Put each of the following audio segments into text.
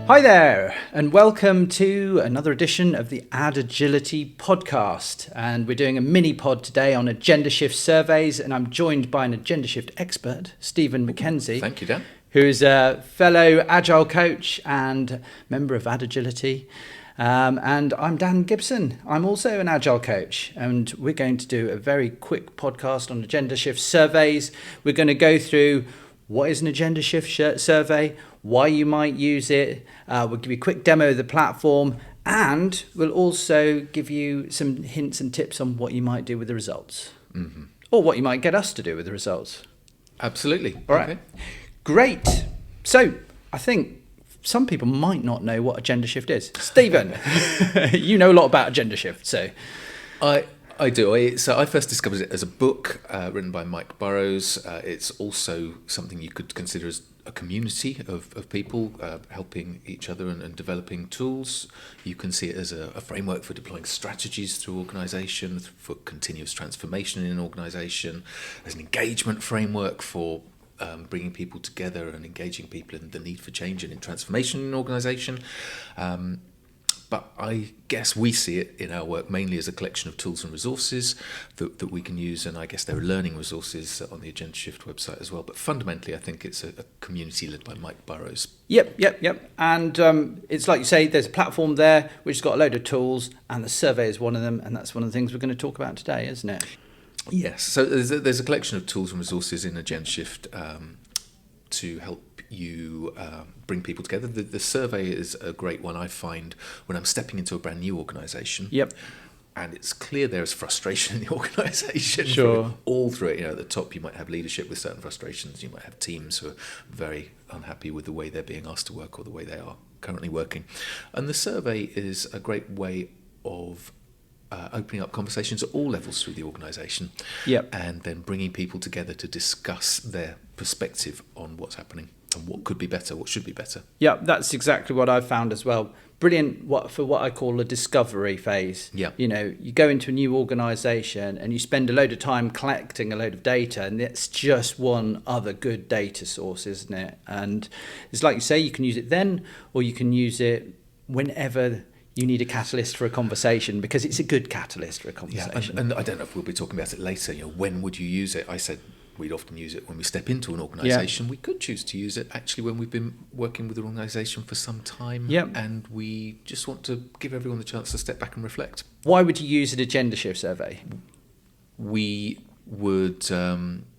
Hi there, and welcome to another edition of the Agility podcast. And we're doing a mini pod today on Agendashift surveys, and I'm joined by an Agendashift expert, Steve Mackenzie. Thank you, Dan. Who is a fellow Agile coach and member of Agility. And I'm Dan Gibson. I'm also an Agile coach, and we're going to do a very quick podcast on Agendashift surveys. We're going to go through what is an Agendashift survey, why you might use it. We'll give you a quick demo of the platform, and we'll also give you some hints and tips on what you might do with the results, or what you might get us to do with the results. Absolutely. All right. Okay. Great. So I think some people might not know what Agendashift is. Stephen, you know a lot about Agendashift, so. I do. So I first discovered it as a book written by Mike Burrows. It's also something you could consider as a community of people helping each other and developing tools. You can see it as a framework for deploying strategies through organisation, for continuous transformation in an organisation, as an engagement framework for bringing people together and engaging people in the need for change and in transformation in an organisation. But I guess we see it in our work mainly as a collection of tools and resources that we can use, and I guess there are learning resources on the Agendashift website as well. But fundamentally, I think it's a community led by Mike Burrows. Yep. And it's like you say, there's a platform there which has got a load of tools, and the survey is one of them, and that's one of the things we're going to talk about today, isn't it? Yes. So there's a collection of tools and resources in Agendashift to help you bring people together. The survey is a great one, I find, when I'm stepping into a brand new organisation. Yep. And it's clear there is frustration in the organisation. Sure. All through it. At the top you might have leadership with certain frustrations. You might have teams who are very unhappy with the way they're being asked to work or the way they are currently working. And the survey is a great way of opening up conversations at all levels through the organisation. Yep. And then bringing people together to discuss their perspective on what's happening and what could be better, what should be better. Yeah, that's exactly what I've found as well. Brilliant for what I call a discovery phase. Yeah. You go into a new organisation and you spend a load of time collecting a load of data, and it's just one other good data source, isn't it? And it's like you say, you can use it then, or you can use it whenever you need a catalyst for a conversation, because it's a good catalyst for a conversation. Yeah, and I don't know if we'll be talking about it later. When would you use it? I said we'd often use it when we step into an organisation. Yeah. We could choose to use it actually when we've been working with an organisation for some time, and we just want to give everyone the chance to step back and reflect. Why would you use an Agendashift survey? We would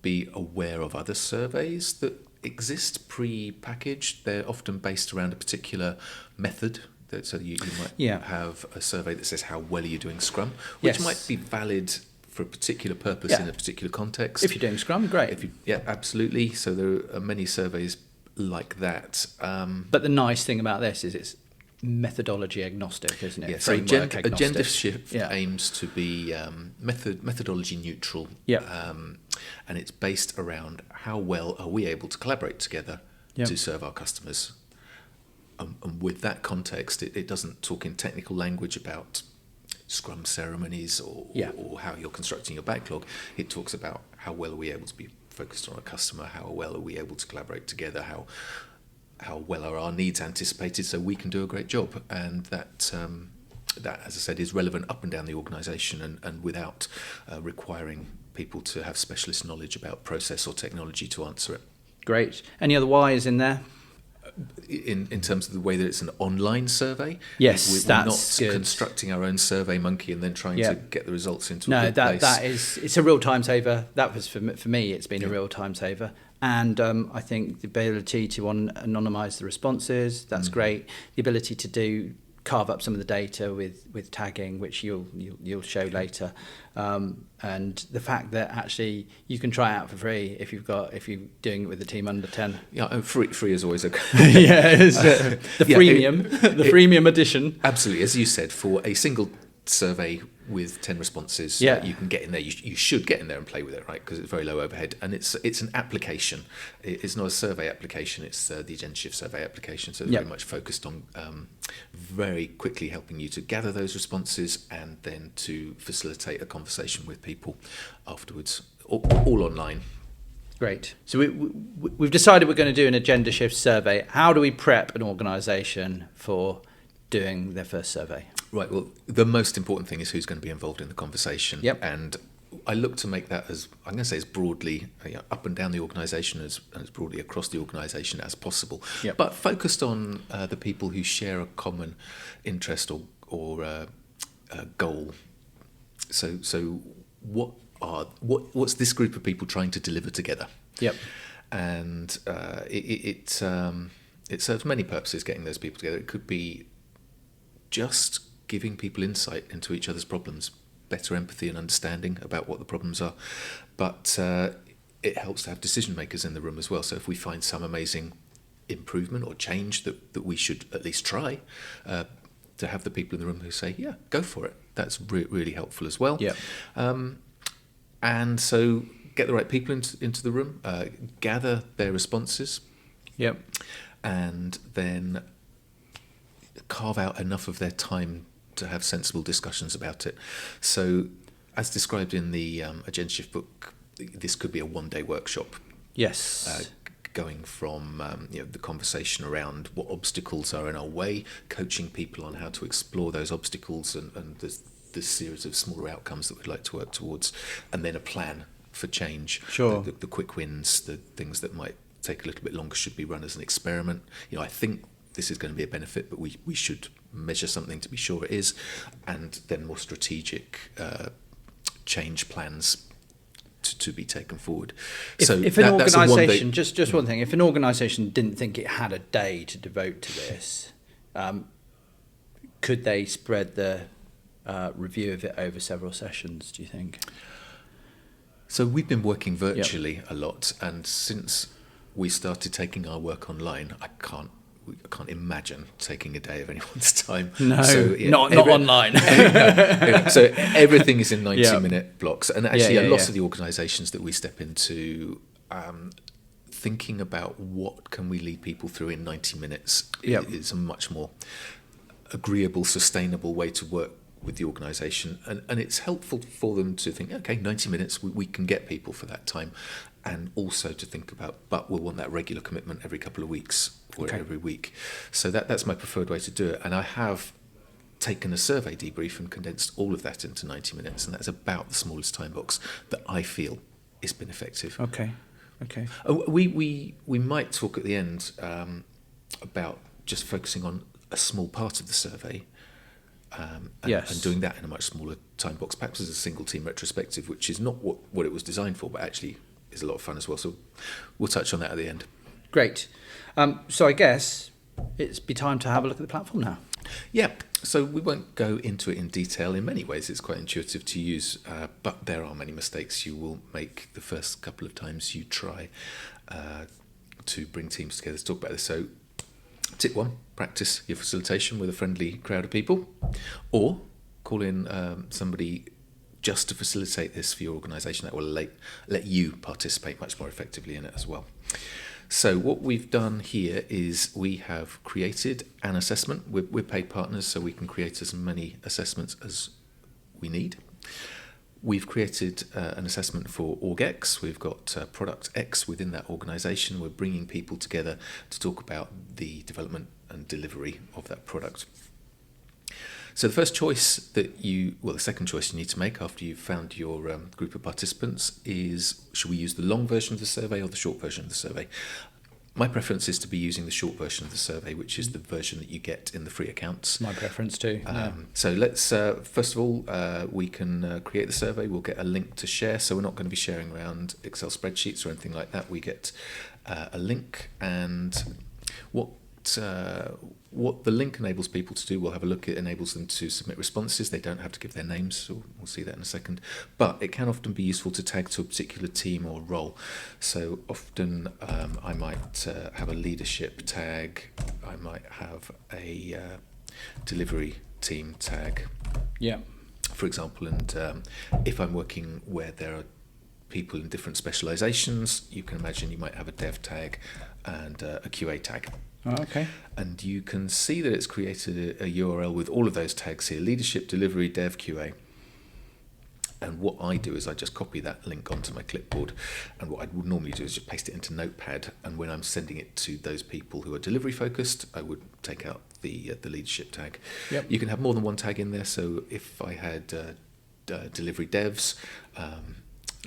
be aware of other surveys that exist pre-packaged. They're often based around a particular method. So you might have a survey that says how well are you doing Scrum, which might be valid for a particular purpose in a particular context. If you're doing Scrum, great. Absolutely. So there are many surveys like that. But the nice thing about this is it's methodology agnostic, isn't it? Yeah, so Agendashift aims to be methodology neutral. Yeah. And it's based around how well are we able to collaborate together to serve our customers. And with that context, it doesn't talk in technical language about Scrum ceremonies or how you're constructing your backlog. It talks about how well are we able to be focused on our customer, how well are we able to collaborate together, how well are our needs anticipated so we can do a great job. And that, as I said, is relevant up and down the organisation and without requiring people to have specialist knowledge about process or technology to answer it. Great. Any other whys in there? In terms of the way that it's an online survey, yes, we're not constructing our own survey monkey and then trying to get the results into a good place. It's a real time saver. That was for me. It's been a real time saver, and I think the ability to anonymise the responses, that's great. The ability to carve up some of the data with tagging, which you'll show later, and the fact that actually you can try it out for free if you're doing it with a team under 10. Yeah, free is always the freemium edition. Absolutely, as you said, for a single survey with 10 responses, you can get in there. You should get in there and play with it, right? Because it's very low overhead, and it's an application. It's not a survey application. It's the Agendashift Survey application. So it's very much focused on very quickly helping you to gather those responses and then to facilitate a conversation with people afterwards, all online. Great. So we've decided we're going to do an Agendashift survey. How do we prep an organisation for doing their first survey? Right. Well, the most important thing is who's going to be involved in the conversation. Yep. And I look to make that as, I'm going to say, as broadly up and down the organisation as broadly across the organisation as possible. Yep. But focused on the people who share a common interest or goal. So what's this group of people trying to deliver together? Yep. And it serves many purposes, getting those people together. It could be just giving people insight into each other's problems, better empathy and understanding about what the problems are. But it helps to have decision makers in the room as well. So if we find some amazing improvement or change that we should at least try, to have the people in the room who say, yeah, go for it. That's really helpful as well. Yeah. And so get the right people into the room, gather their responses. Yep. And then carve out enough of their time to have sensible discussions about it. So, as described in the Agendashift book, this could be a one-day workshop. Yes. Going from the conversation around what obstacles are in our way, coaching people on how to explore those obstacles and the series of smaller outcomes that we'd like to work towards, and then a plan for change. Sure. The quick wins, the things that might take a little bit longer should be run as an experiment. I think this is going to be a benefit, but we should measure something to be sure it is, and then more strategic change plans to be taken forward. If an organisation, just one thing, if an organisation didn't think it had a day to devote to this, could they spread the review of it over several sessions, do you think? So we've been working virtually a lot, and since we started taking our work online, I can't imagine taking a day of anyone's time. No, so, not online. So everything is in 90-minute blocks. And actually a lot yeah. of the organisations that we step into, thinking about what can we lead people through in 90 minutes is a much more agreeable, sustainable way to work with the organisation. And it's helpful for them to think, okay, 90 minutes, we can get people for that time. And also to think about, but we'll want that regular commitment every couple of weeks or every week. So that's my preferred way to do it. And I have taken a survey debrief and condensed all of that into 90 minutes. And that's about the smallest time box that I feel has been effective. Okay. We might talk at the end about just focusing on a small part of the survey. And doing that in a much smaller time box, perhaps as a single team retrospective, which is not what it was designed for, but actually is a lot of fun as well. So we'll touch on that at the end. Great. So I guess it's be time to have a look at the platform now. Yeah. So we won't go into it in detail. In many ways, it's quite intuitive to use, but there are many mistakes you will make the first couple of times you try to bring teams together to talk about this. So tip 1, practice your facilitation with a friendly crowd of people, or call in somebody just to facilitate this for your organisation. That will let you participate much more effectively in it as well. So what we've done here is we have created an assessment. We're paid partners, so we can create as many assessments as we need. We've created an assessment for Org X. We've got Product X within that organisation. We're bringing people together to talk about the development and delivery of that product. So the first choice the second choice you need to make after you've found your group of participants is, should we use the long version of the survey or the short version of the survey? My preference is to be using the short version of the survey, which is the version that you get in the free accounts. My preference too. So let's, first of all, we can create the survey. We'll get a link to share. So we're not going to be sharing around Excel spreadsheets or anything like that. We get a link, and what the link enables people to do, we'll have a look. It enables them to submit responses. They don't have to give their names, so we'll see that in a second. But it can often be useful to tag to a particular team or role. So often I might have a leadership tag. I might have a delivery team tag, for example. And if I'm working where there are people in different specializations, you can imagine you might have a dev tag and a QA tag. Oh, okay. And you can see that it's created a URL with all of those tags here: leadership, delivery, dev, QA. And what I do is I just copy that link onto my clipboard, and what I would normally do is just paste it into Notepad, and when I'm sending it to those people who are delivery focused, I would take out the leadership tag. Yep. You can have more than one tag in there, so if I had delivery devs,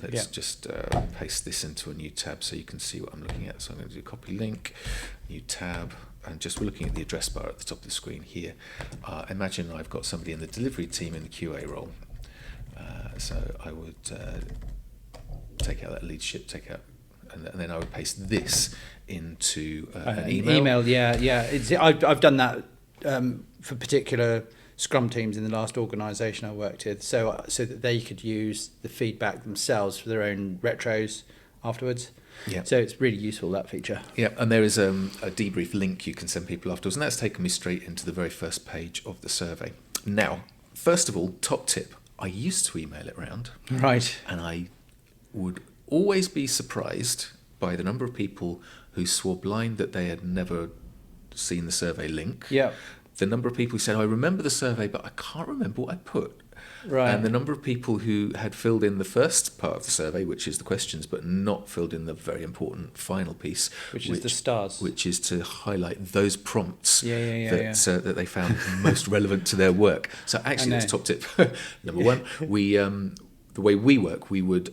let's just paste this into a new tab so you can see what I'm looking at. So I'm going to do copy link, new tab, and just we're looking at the address bar at the top of the screen here. Imagine I've got somebody in the delivery team in the QA role. So I would take out that leadership, and then I would paste this into an email. I've done that for particular Scrum teams in the last organisation I worked with, so that they could use the feedback themselves for their own retros afterwards. Yeah. So it's really useful, that feature. Yeah, and there is a debrief link you can send people afterwards, and that's taken me straight into the very first page of the survey. Now, first of all, top tip. I used to email it around. Right. And I would always be surprised by the number of people who swore blind that they had never seen the survey link. Yeah. The number of people who said, I remember the survey, but I can't remember what I put. Right. And the number of people who had filled in the first part of the survey, which is the questions, but not filled in the very important final piece, which is the stars, which is to highlight those prompts that they found most relevant to their work. So actually, that's top tip. Number one, we the way we work, we would,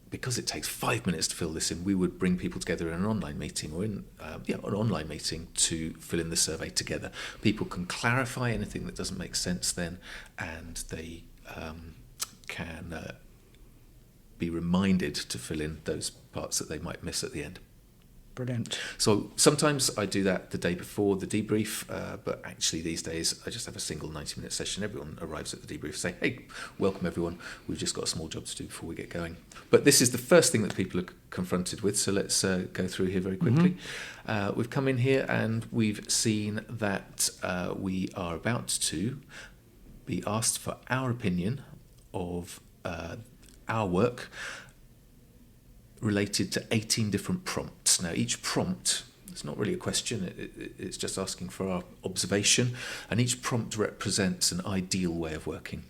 because it takes 5 minutes to fill this in, we would bring people together in an online meeting an online meeting to fill in the survey together. People can clarify anything that doesn't make sense then, and they can be reminded to fill in those parts that they might miss at the end. Brilliant. So sometimes I do that the day before the debrief, but actually these days I just have a single 90-minute session. Everyone arrives at the debrief, say, hey, welcome everyone. We've just got a small job to do before we get going. But this is the first thing that people are confronted with, so let's go through here very quickly. Mm-hmm. We've come in here and we've seen that we are about to be asked for our opinion of our work related to 18 different prompts. Now, each prompt, it's not really a question, it's just asking for our observation, and each prompt represents an ideal way of working.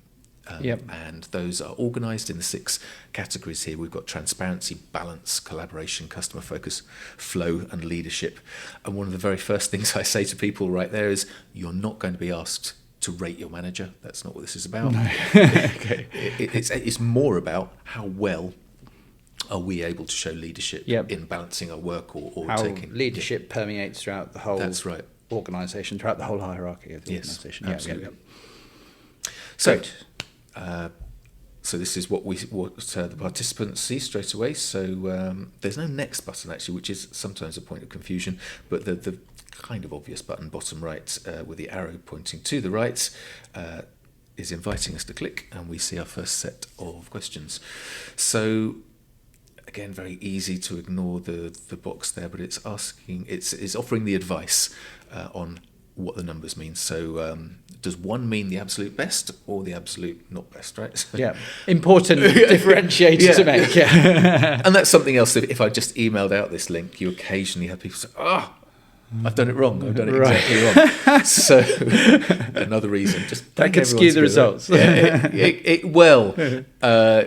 And those are organised in the 6 categories here. We've got transparency, balance, collaboration, customer focus, flow, and leadership. And one of the very first things I say to people right there is, you're not going to be asked to rate your manager. That's not what this is about. No. Okay. It's more about how well are we able to show leadership in balancing our work or how taking... leadership permeates throughout the whole organisation, throughout the whole hierarchy of the organisation. Absolutely. So, so this is what the participants see straight away. So there's no next button, actually, which is sometimes a point of confusion, but the kind of obvious button, bottom right, with the arrow pointing to the right, is inviting us to click, and we see our first set of questions. So... again, very easy to ignore the box there, but it's offering the advice on what the numbers mean. So does 1 mean the absolute best or the absolute not best, right? Important differentiator to make. And that's something else. If I just emailed out this link, you occasionally have people say, I've done it wrong. I've done it exactly wrong. So another reason, just that could skew the results. Well,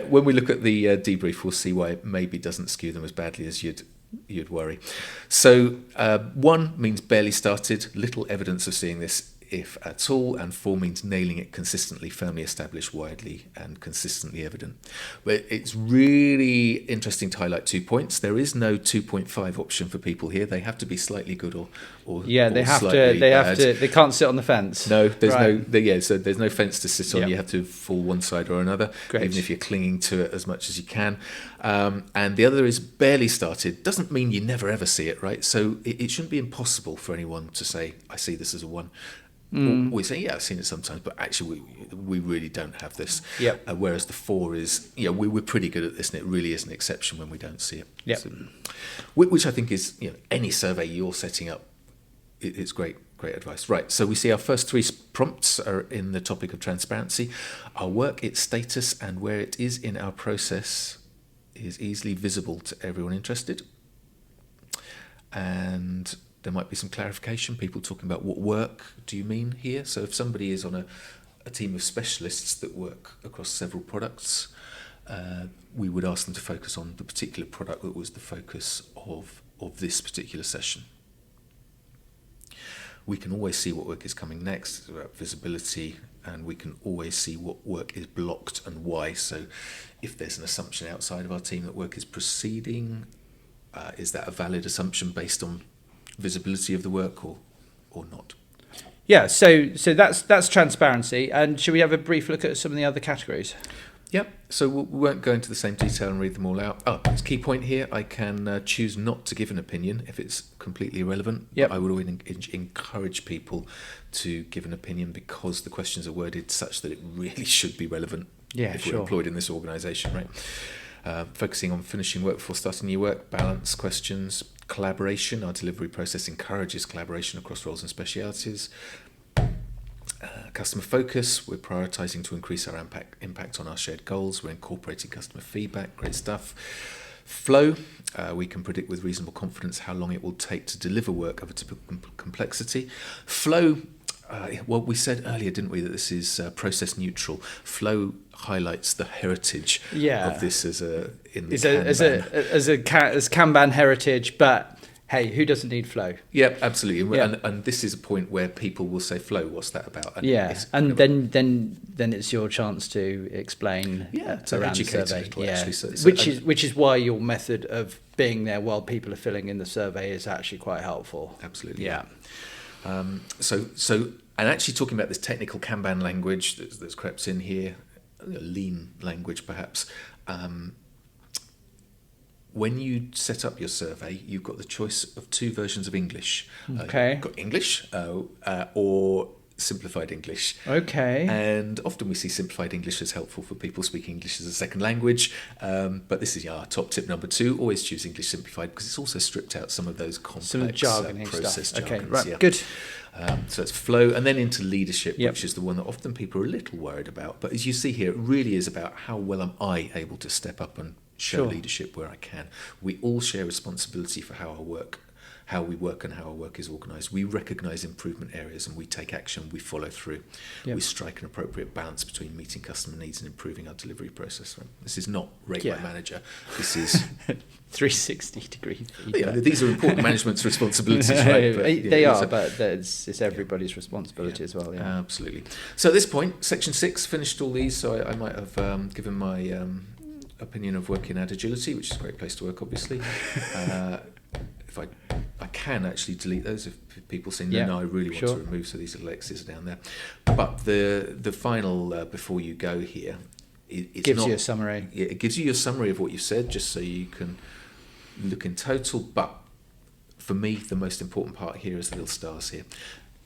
when we look at the debrief, we'll see why it maybe doesn't skew them as badly as you'd worry. So 1 means barely started, little evidence of seeing this, if at all, and 4 means nailing it consistently, firmly established, widely and consistently evident. But it's really interesting to highlight 2 points. There is no 2.5 option for people here. They have to be slightly good or they have slightly to. They bad. have to. They can't sit on the fence. No, there's so there's no fence to sit on. You have to fall one side or another, Great. even if you're clinging to it as much as you can. And the other is barely started. Doesn't mean you never ever see it, right? So it shouldn't be impossible for anyone to say, I see this as a 1. We say, I've seen it sometimes, but actually we really don't have this. Whereas the 4 is, we're pretty good at this, and it really is an exception when we don't see it. So, which I think is, any survey you're setting up, it's great advice. Right, so we see our first 3 prompts are in the topic of transparency. Our work, its status, and where it is in our process is easily visible to everyone interested. And there might be some clarification, people talking about what work do you mean here. So if somebody is on a team of specialists that work across several products, we would ask them to focus on the particular product that was the focus of this particular session. We can always see what work is coming next. It's about visibility, and we can always see what work is blocked and why. So if there's an assumption outside of our team that work is proceeding, is that a valid assumption based on visibility of the work or not? Yeah, so that's transparency. And should we have a brief look at some of the other categories? Yep, so we won't go into the same detail and read them all out. It's a key point here. I can choose not to give an opinion if it's completely irrelevant. Yep. I would always encourage people to give an opinion because the questions are worded such that it really should be relevant if we're employed in this organisation, right? Focusing on finishing work before starting new work, balance questions, collaboration. Our delivery process encourages collaboration across roles and specialities. Customer focus, we're prioritising to increase our impact on our shared goals. We're incorporating customer feedback, great stuff. Flow, we can predict with reasonable confidence how long it will take to deliver work of a typical complexity. Flow, well, we said earlier, didn't we, that this is process neutral. Flow highlights the heritage of this as Kanban heritage, but hey, who doesn't need flow? Yeah, absolutely. Yeah. And this is a point where people will say, flow, what's that about? And then it's your chance to explain around the survey. Which is why your method of being there while people are filling in the survey is actually quite helpful. Absolutely. Yeah. And actually talking about this technical Kanban language that's crept in here, lean language perhaps, when you set up your survey, you've got the choice of two versions of English. Okay. You've got English or simplified English. Okay. And often we see simplified English as helpful for people speaking English as a second language. But this is our top tip number 2. Always choose English simplified because it's also stripped out some of those complex process stuff. Okay, jargons. right, yeah. Good. So it's flow, and then into leadership, which is the one that often people are a little worried about. But as you see here, it really is about how well am I able to step up and show leadership where I can. We all share responsibility for how we work and how our work is organised. We recognise improvement areas and we take action, we follow through. Yep. We strike an appropriate balance between meeting customer needs and improving our delivery process. Right? This is not rate my manager. This is 360 degree. These are important management's responsibilities, right? But, but it's everybody's responsibility as well. Yeah. Absolutely. So at this point, section 6 finished all these. So I might have given my opinion of working at Agility, which is a great place to work, obviously. If I can actually delete those if people say no, I really want to remove, so these little X's are down there. But the final before you go here, it gives you a summary. It gives you a summary of what you've said, just so you can look in total. But for me, the most important part here is the little stars here,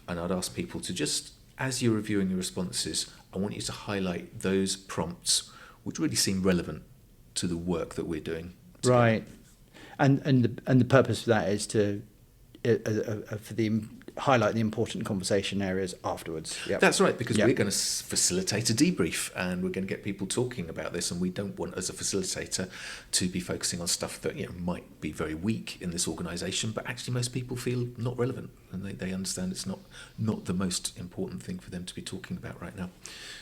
and I'd ask people to just, as you're reviewing your responses, I want you to highlight those prompts which really seem relevant to the work that we're doing together. Right. And the purpose of that is to highlight the important conversation areas afterwards. Yep. That's right, because we're going to facilitate a debrief and we're going to get people talking about this, and we don't want, as a facilitator, to be focusing on stuff that might be very weak in this organisation, but actually most people feel not relevant, and they understand it's not the most important thing for them to be talking about right now.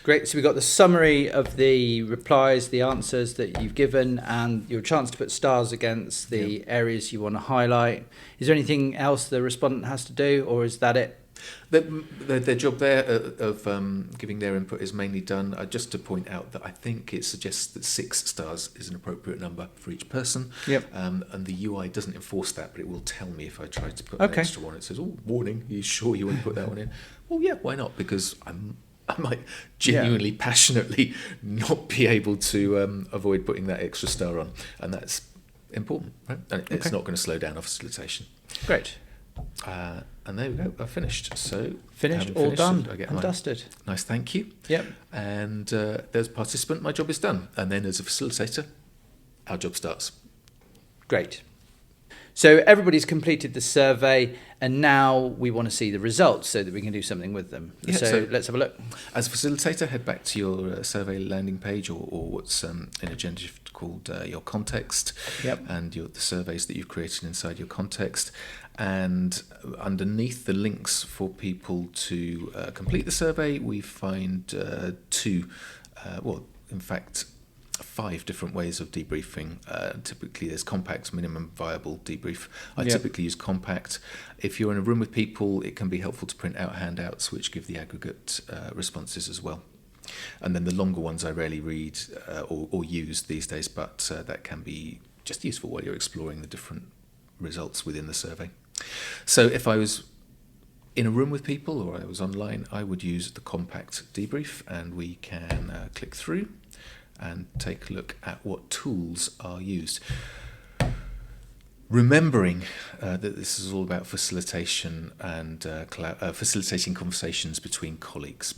Great. So we've got the summary of the replies, the answers that you've given, and your chance to put stars against the areas you want to highlight. Is there anything else the respondent has to do, or is that it? Their job there of giving their input is mainly done. Just to point out that I think it suggests that 6 stars is an appropriate number for each person. Yep. And the UI doesn't enforce that, but it will tell me if I try to put an extra one. It says, "Oh, warning! Are you sure you want to put that one in?" Well, yeah, why not? Because I might genuinely, passionately not be able to avoid putting that extra star on, and that's important, right? And it's not going to slow down our facilitatation. Great. And there we go. I've finished. So finished, all done, and dusted. Nice, thank you. Yep. And there's a participant. My job is done. And then as a facilitator, our job starts. Great. So everybody's completed the survey, and now we want to see the results so that we can do something with them. Yeah, so let's have a look. As a facilitator, head back to your survey landing page, or what's in Agendashift called your context, and the surveys that you've created inside your context. And underneath the links for people to complete the survey, we find in fact, 5 different ways of debriefing. Typically there's compact, minimum viable debrief. I typically use compact. If you're in a room with people, it can be helpful to print out handouts which give the aggregate responses as well. And then the longer ones I rarely read or use these days, but that can be just useful while you're exploring the different results within the survey. So if I was in a room with people or I was online, I would use the compact debrief, and we can click through and take a look at what tools are used. Remembering that this is all about facilitation and facilitating conversations between colleagues.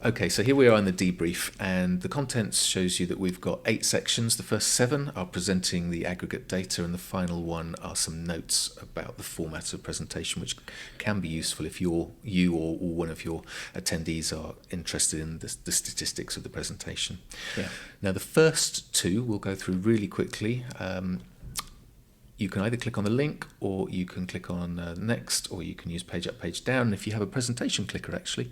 Okay, so here we are in the debrief, and the contents shows you that we've got 8 sections. The first 7 are presenting the aggregate data, and the final one are some notes about the format of presentation, which can be useful if you or one of your attendees are interested in the statistics of the presentation. Yeah. Now, the first 2 we'll go through really quickly. You can either click on the link, or you can click on next, or you can use page up, page down. And if you have a presentation clicker, actually,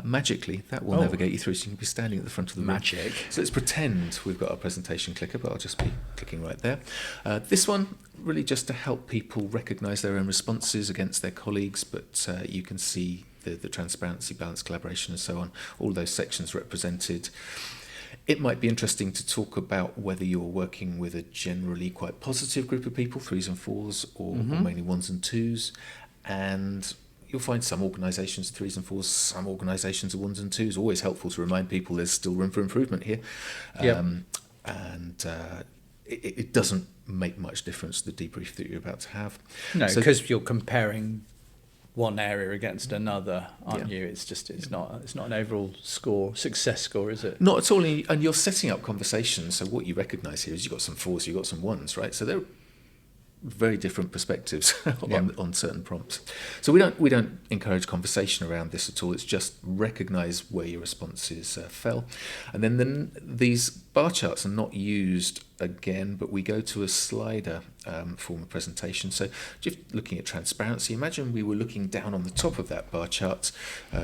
magically, that will navigate you through, so you can be standing at the front of the room. Magic. So let's pretend we've got our presentation clicker, but I'll just be clicking right there. This one, really just to help people recognise their own responses against their colleagues, but you can see the transparency, balance, collaboration, and so on, all those sections represented. It might be interesting to talk about whether you're working with a generally quite positive group of people, 3s and 4s, or mainly 1s and 2s. And you'll find some organisations 3s and 4s, some organisations are 1s and 2s. Always helpful to remind people there's still room for improvement here. It doesn't make much difference to the debrief that you're about to have. No, because you're comparing one area against another, aren't you? It's not an overall success score, is it? Not at all. And you're setting up conversations. So what you recognise here is you've got some 4s, you've got some 1s, right? So they're very different perspectives on certain prompts. So we don't encourage conversation around this at all. It's just recognise where your responses fell, and then these bar charts are not used again, but we go to a slider form of presentation. So just looking at transparency, imagine we were looking down on the top of that bar chart.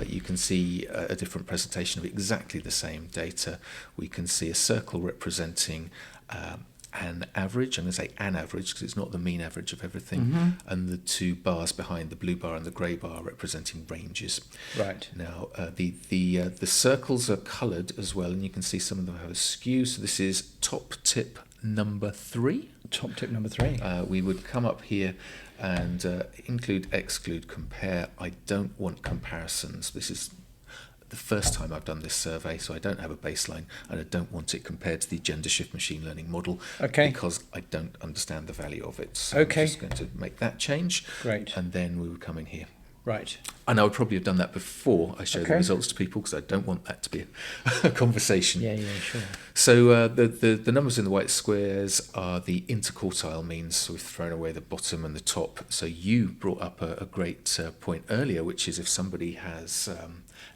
You can see a different presentation of exactly the same data. We can see a circle representing an average. I'm going to say an average because it's not the mean average of everything, and the 2 bars behind, the blue bar and the grey bar, representing ranges. Right. Now the circles are coloured as well, and you can see some of them have a skew. So this is top tip number 3. Top tip number 3. We would come up here and include, exclude, compare. I don't want comparisons. This is the first time I've done this survey, so I don't have a baseline, and I don't want it compared to the Agendashift machine learning model, because I don't understand the value of it. So I'm just going to make that change. Great. And then we would come in here. Right. And I would probably have done that before I show the results to people, because I don't want that to be a conversation. Yeah, sure. So the numbers in the white squares are the interquartile means, so we've thrown away the bottom and the top. So you brought up a great point earlier, which is if somebody has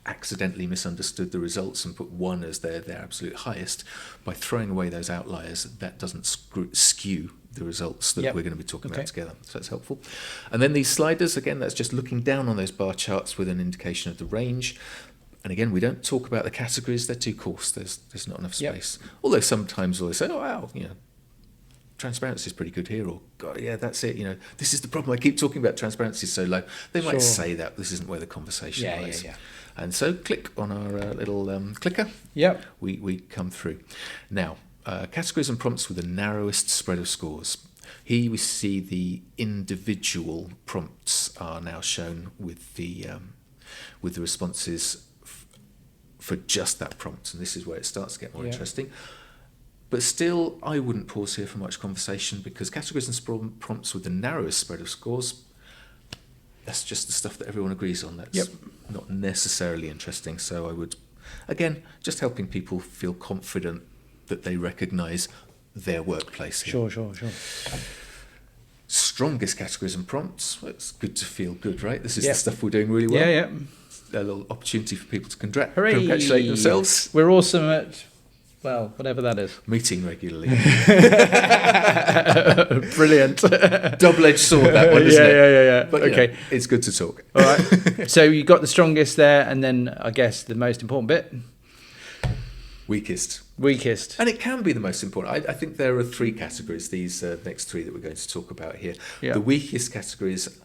accidentally misunderstood the results and put 1 as their absolute highest, by throwing away those outliers, that doesn't skew the results that we're going to be talking about together. So that's helpful. And then these sliders, again, that's just looking down on those bar charts with an indication of the range. And again, we don't talk about the categories. They're too coarse. There's not enough space. Although sometimes they'll say, oh, wow, transparency is pretty good here, or God, yeah, that's it. This is the problem. I keep talking about transparency is so low. They might say that this isn't where the conversation lies. And so click on our little clicker. Yep. We come through. Now, categories and prompts with the narrowest spread of scores. Here we see the individual prompts are now shown with the responses for just that prompt, and this is where it starts to get more interesting. But still, I wouldn't pause here for much conversation, because categories and prompts with the narrowest spread of scores, that's just the stuff that everyone agrees on. That's not necessarily interesting. So I would, again, just helping people feel confident that they recognise their workplace here. Sure. Strongest categories and prompts. Well, it's good to feel good, right? This is the stuff we're doing really well. A little opportunity for people to congratulate themselves. We're awesome at Well, whatever that is. Meeting regularly. Brilliant. Double-edged sword, that one, isn't it? Yeah. But, okay. It's good to talk. All right. So you got the strongest there, and then I guess the most important bit? Weakest. Weakest. And it can be the most important. I think there are three categories, these next three that we're going to talk about here. Yeah. The weakest category is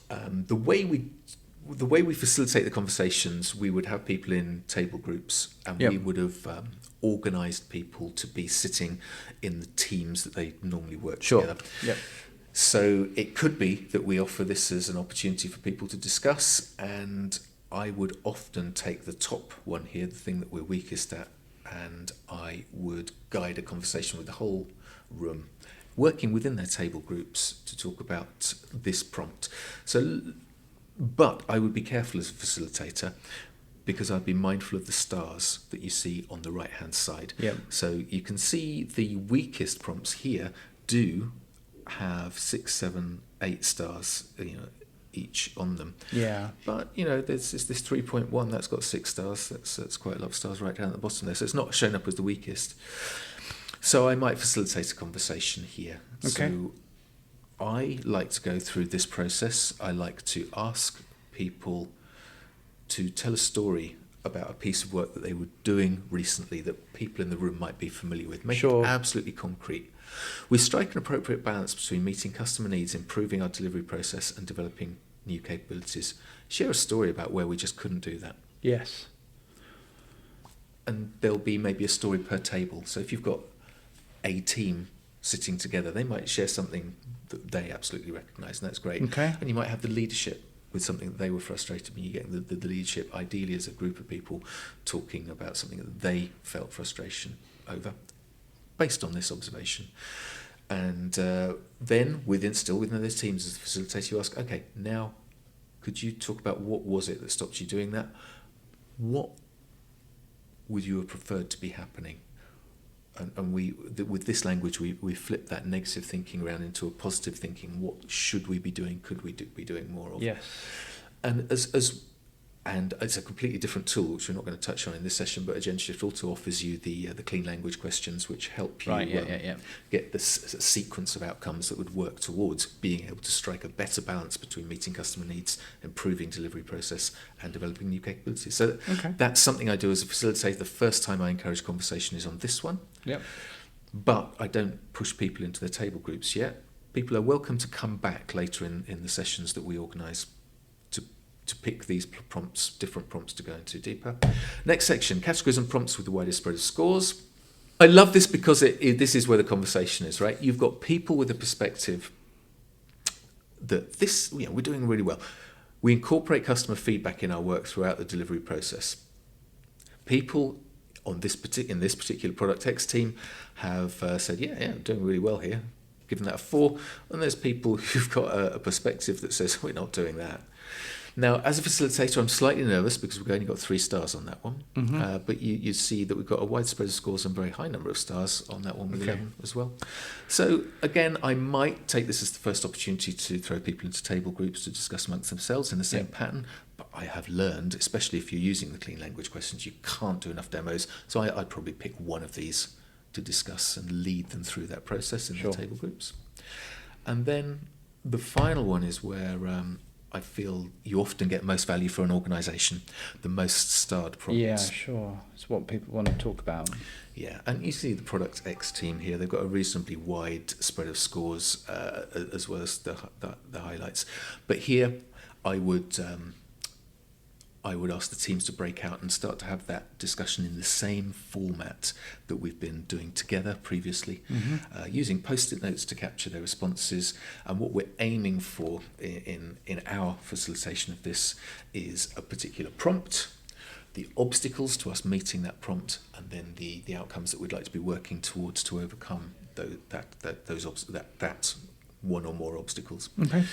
the way we facilitate the conversations. We would have people in table groups, and we would have organised people to be sitting in the teams that they normally work together. Yep. So it could be that we offer this as an opportunity for people to discuss, and I would often take the top one here, the thing that we're weakest at, and I would guide a conversation with the whole room, working within their table groups to talk about this prompt. But I would be careful as a facilitator, because I'd be mindful of the stars that you see on the right-hand side. Yep. So you can see the weakest prompts here do have 6, 7, 8 stars, each on them. Yeah. But there's this 3.1 that's got 6 stars. That's quite a lot of stars right down at the bottom there. So it's not shown up as the weakest. So I might facilitate a conversation here. Okay. So I like to go through this process. I like to ask people to tell a story about a piece of work that they were doing recently that people in the room might be familiar with. Make it absolutely concrete. We strike an appropriate balance between meeting customer needs, improving our delivery process, and developing new capabilities. Share a story about where we just couldn't do that. Yes. And there'll be maybe a story per table. So if you've got a team sitting together, they might share something that they absolutely recognise, and that's great. Okay. And you might have the leadership with something that they were frustrated when you get the leadership, ideally as a group of people, talking about something that they felt frustration over, based on this observation. And then within those teams, as a facilitator, you ask, okay, now could you talk about what was it that stopped you doing that? What would you have preferred to be happening? And with this language, we flip that negative thinking around into a positive thinking. What should we be doing? Could we be doing more of? Yes. And and it's a completely different tool, which we're not going to touch on in this session, but Agendashift also offers you the clean language questions, which help you get the sequence of outcomes that would work towards being able to strike a better balance between meeting customer needs, improving delivery process, and developing new capabilities. So that's something I do as a facilitator. The first time I encourage conversation is on this one. Yep. But I don't push people into their table groups yet. People are welcome to come back later in the sessions that we organise to pick these prompts, different prompts to go into deeper. Next section, categories and prompts with the widest spread of scores. I love this because this is where the conversation is, right? You've got people with a perspective that we're doing really well. We incorporate customer feedback in our work throughout the delivery process. People in this particular Product X team have said, I'm doing really well here, given that a 4. And there's people who've got a perspective that says, we're not doing that. Now, as a facilitator, I'm slightly nervous because we've only got 3 stars on that one. Mm-hmm. But you see that we've got a wide spread of scores and a very high number of stars on that one with 11 as well. So, again, I might take this as the first opportunity to throw people into table groups to discuss amongst themselves in the same pattern. But I have learned, especially if you're using the clean language questions, you can't do enough demos. So I'd probably pick one of these to discuss and lead them through that process in the table groups. And then the final one is where I feel you often get most value for an organisation, the most starred prompts. Yeah, sure. It's what people want to talk about. Yeah, and you see the Product X team here. They've got a reasonably wide spread of scores as well as the highlights. But here, I would ask the teams to break out and start to have that discussion in the same format that we've been doing together previously, using post-it notes to capture their responses. And what we're aiming for in our facilitation of this is a particular prompt, the obstacles to us meeting that prompt, and then the outcomes that we'd like to be working towards to overcome that one or more obstacles. Okay.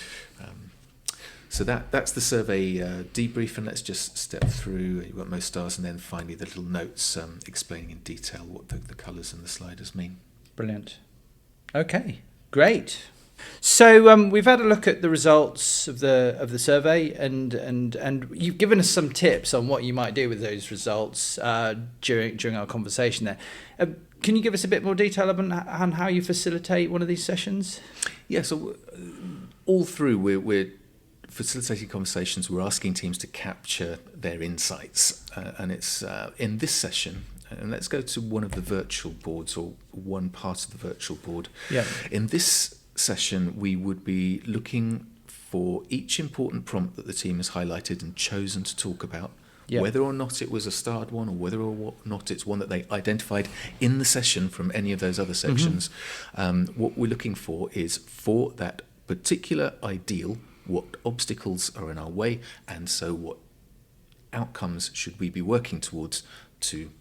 So that's the survey debrief, and let's just step through. You've got most stars, and then finally the little notes explaining in detail what the colours and the sliders mean. Brilliant. Okay, great. So we've had a look at the results of the survey, and you've given us some tips on what you might do with those results during our conversation there. Can you give us a bit more detail on how you facilitate one of these sessions? Yeah, so all through we're facilitating conversations. We're asking teams to capture their insights, and it's in this session. And let's go to one of the virtual boards, or one part of the virtual board. Yeah. In this session, we would be looking for each important prompt that the team has highlighted and chosen to talk about, whether or not it was a starred one, or whether or not it's one that they identified in the session from any of those other sections. What we're looking for is, for that particular ideal, what obstacles are in our way, and so what outcomes should we be working towards to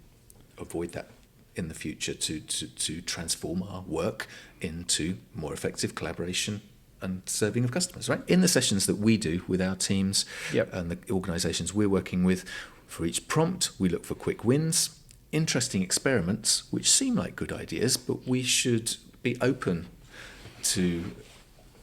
avoid that in the future, to transform our work into more effective collaboration and serving of customers, right? In the sessions that we do with our teams and the organisations we're working with, for each prompt, we look for quick wins, interesting experiments, which seem like good ideas, but we should be open to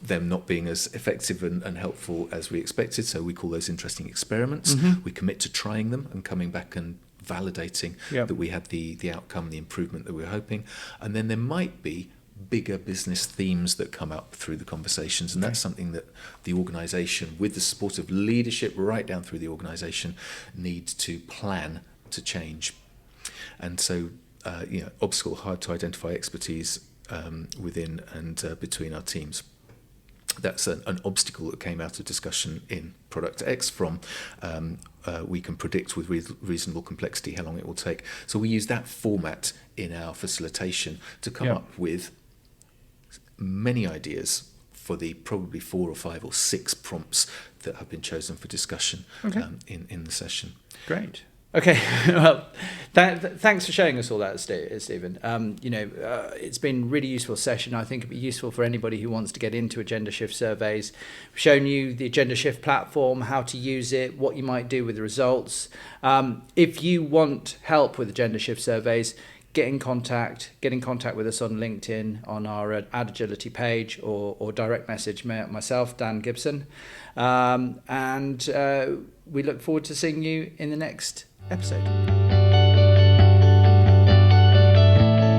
them not being as effective and helpful as we expected. So we call those interesting experiments. We commit to trying them and coming back and validating that we had the outcome, the improvement that we were hoping. And then there might be bigger business themes that come up through the conversations, and that's something that the organisation, with the support of leadership right down through the organisation, needs to plan to change. And so obstacle, hard to identify expertise within and between our teams. That's an obstacle that came out of discussion in Product X from we can predict with reasonable complexity how long it will take. So we use that format in our facilitation to come up with many ideas for the probably 4 or 5 or 6 prompts that have been chosen for discussion in the session. Great. Okay, well, thanks for showing us all that, Stephen. It's been a really useful session. I think it'd be useful for anybody who wants to get into Agendashift surveys. We've shown you the Agendashift platform, how to use it, what you might do with the results. If you want help with Agendashift surveys, get in contact with us on LinkedIn, on our Ad Agility page, or direct message myself, Dan Gibson. And we look forward to seeing you in the next episode.